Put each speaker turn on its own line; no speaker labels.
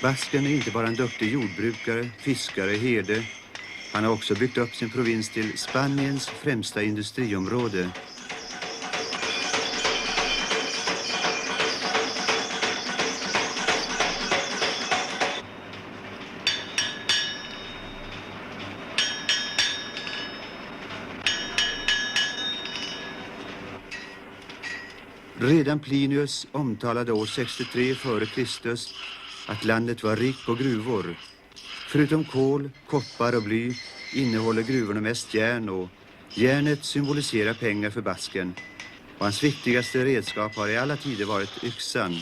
Basken är inte bara en duktig jordbrukare, fiskare, herde. Han har också byggt upp sin provins till Spaniens främsta industriområde. Redan Plinius omtalade år 63 före Kristus att landet var rikt på gruvor. Förutom kol, koppar och bly innehåller gruvorna mest järn, och järnet symboliserar pengar för Basken. Och hans viktigaste redskap har i alla tider varit yxan.